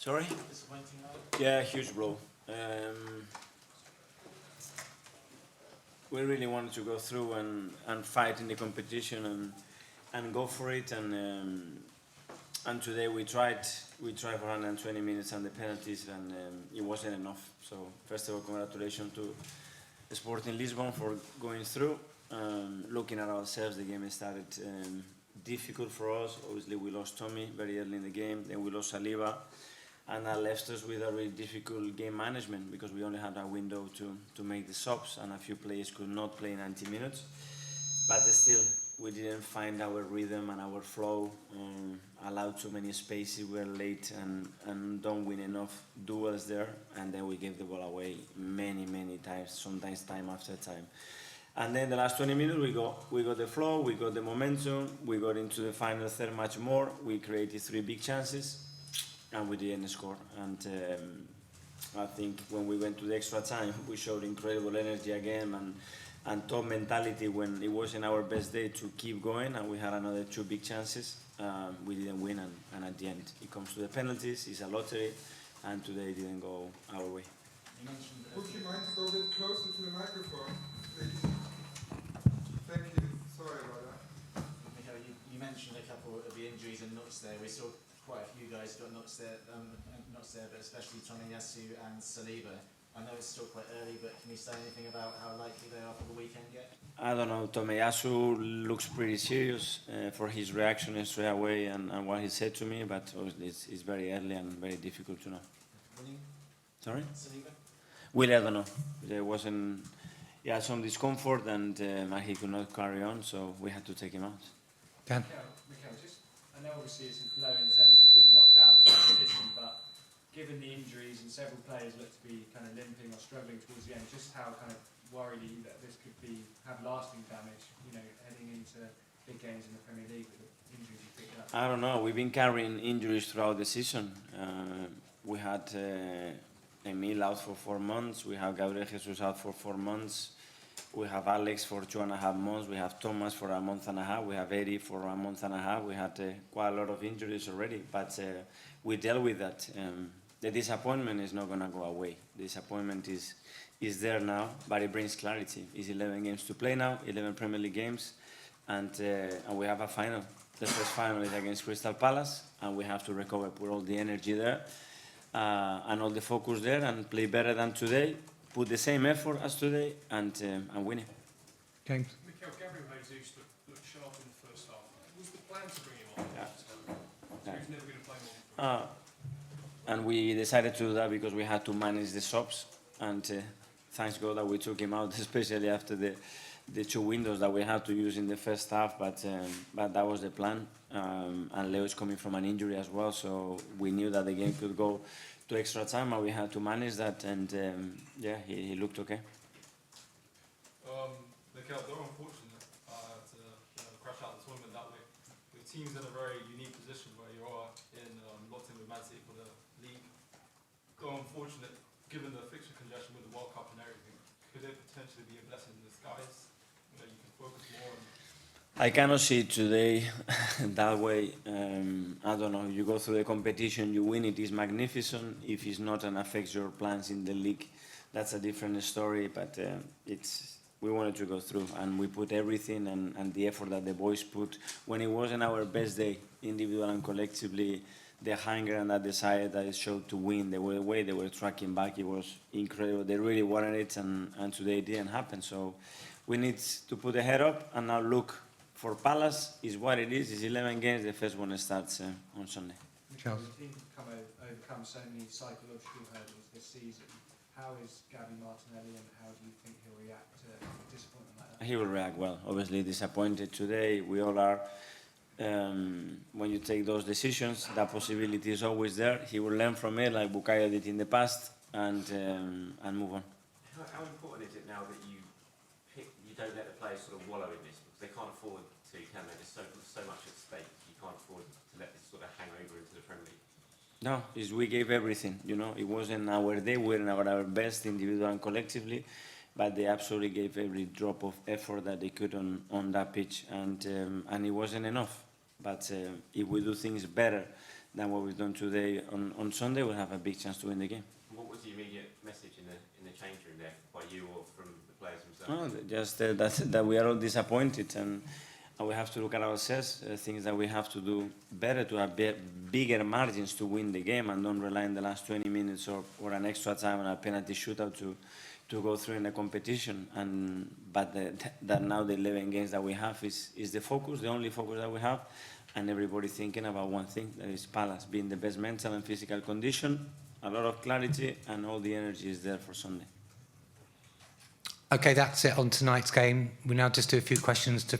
Sorry? Disappointing night? Yeah, huge blow. We really wanted to go through and fight in the competition and go for it. And today we tried for 120 minutes and the penalties, and it wasn't enough. So first of all, congratulations to Sporting Lisbon for going through. Looking at ourselves, the game started difficult for us. Obviously, we lost Tommy very early in the game. Then we lost Saliba. And that left us with a really difficult game management because we only had a window to make the subs, and a few players could not play 90 minutes. But still, we didn't find our rhythm and our flow, allowed too many spaces, we were late and don't win enough duels there, and then we gave the ball away many times, sometimes time after time. And then the last 20 minutes we got the flow, we got the momentum, we got into the final third much more, we created 3 big chances, and we didn't score. And I think when we went to the extra time, we showed incredible energy again and top mentality when it wasn't our best day to keep going, and we had another 2 big chances. We didn't win, and at the end it comes to the penalties. It's a lottery, and today it didn't go our way. You mentioned Would you mind to go a bit closer to the microphone, please? Thank you. Sorry about that. Mikel, you mentioned a couple of the injuries and knocks there. We saw quite a few guys got knocks there, but especially Tomiyasu and Saliba. I know it's still quite early, but can you say anything about how likely they are for the weekend yet? I don't know. Tomiyasu looks pretty serious for his reaction straight away and what he said to me, but obviously it's very early and very difficult to know. Willy? Sorry? Saliba? Willy, I don't know. There wasn't. He had some discomfort and he could not carry on, so we had to take him out. Mikel, I know obviously it's a blow in terms of being knocked out of the competition, but given the injuries and several players look to be kind of limping or struggling towards the end, just how kind of worried are you that this could have lasting damage, heading into big games in the Premier League with the injuries you picked up? I don't know. We've been carrying injuries throughout the season. We had Emil out for 4 months. We have Gabriel Jesus out for 4 months. We have Alex for 2.5 months. We have Thomas for 1.5 months. We have Eddie for 1.5 months. We had quite a lot of injuries already, but we dealt with that. The disappointment is not going to go away. The disappointment is there now, but it brings clarity. It's 11 games to play now, 11 Premier League games, and we have a final. The first final is against Crystal Palace, and we have to recover, put all the energy there and all the focus there, and play better than today. Put the same effort as today and win it. James. Mikel, Gabriel Jesus looked sharp in the first half. Was the plan to bring him on? Yeah. So he's never going to play more than 3 And we decided to do that because we had to manage the subs, and thanks God that we took him out, especially after the 2 windows that we had to use in the first half, but that was the plan. And Leo is coming from an injury as well, so we knew that the game could go to extra time, and we had to manage that, and he looked okay. Mikel, they're unfortunate to crash out the tournament that way. Your team's in a very unique position where you are locked in with Man City for the league. Though unfortunate, given the fixture congestion with the World Cup and everything, could it potentially be a blessing in disguise? You can focus more on. I cannot see it today that way. I don't know. You go through the competition, you win it, is magnificent. If it's not and affects your plans in the league, that's a different story. But we wanted to go through, and we put everything and the effort that the boys put. When it wasn't our best day, individual and collectively, the hunger and that desire that it showed to win, the way they were tracking back, it was incredible. They really wanted it, and today it didn't happen. So we need to put the head up and now look. For Palace, is what it is. It's 11 games. The first one starts on Sunday. Mikel, The team overcome so many psychological hurdles this season. How is Gabby Martinelli, and how do you think he'll react to disappointment like that? He will react well. Obviously disappointed today. We all are. When you take those decisions, that possibility is always there. He will learn from it, like Bukayo did in the past, and move on. How important is it now that you don't let the players sort of wallow in this, because they can't afford to, can they? There's so much at stake. You can't afford to let this sort of hang over into the Premier League. No, we gave everything. It wasn't our day. We were our best individual and collectively, but they absolutely gave every drop of effort that they could on that pitch, and it wasn't enough. But if we do things better than what we've done today on Sunday, we'll have a big chance to win the game. What was the immediate message in the change room there, by you or from the players themselves? No, just that we are all disappointed, and we have to look at ourselves, things that we have to do better to have bigger margins to win the game, and don't rely on the last 20 minutes or an extra time and a penalty shootout to go through in the competition. But that now the 11 games that we have is the focus, the only focus that we have, and everybody thinking about one thing, that is Palace being the best mental and physical condition, a lot of clarity, and all the energy is there for Sunday. Okay, that's it on tonight's game. We now just do a few questions to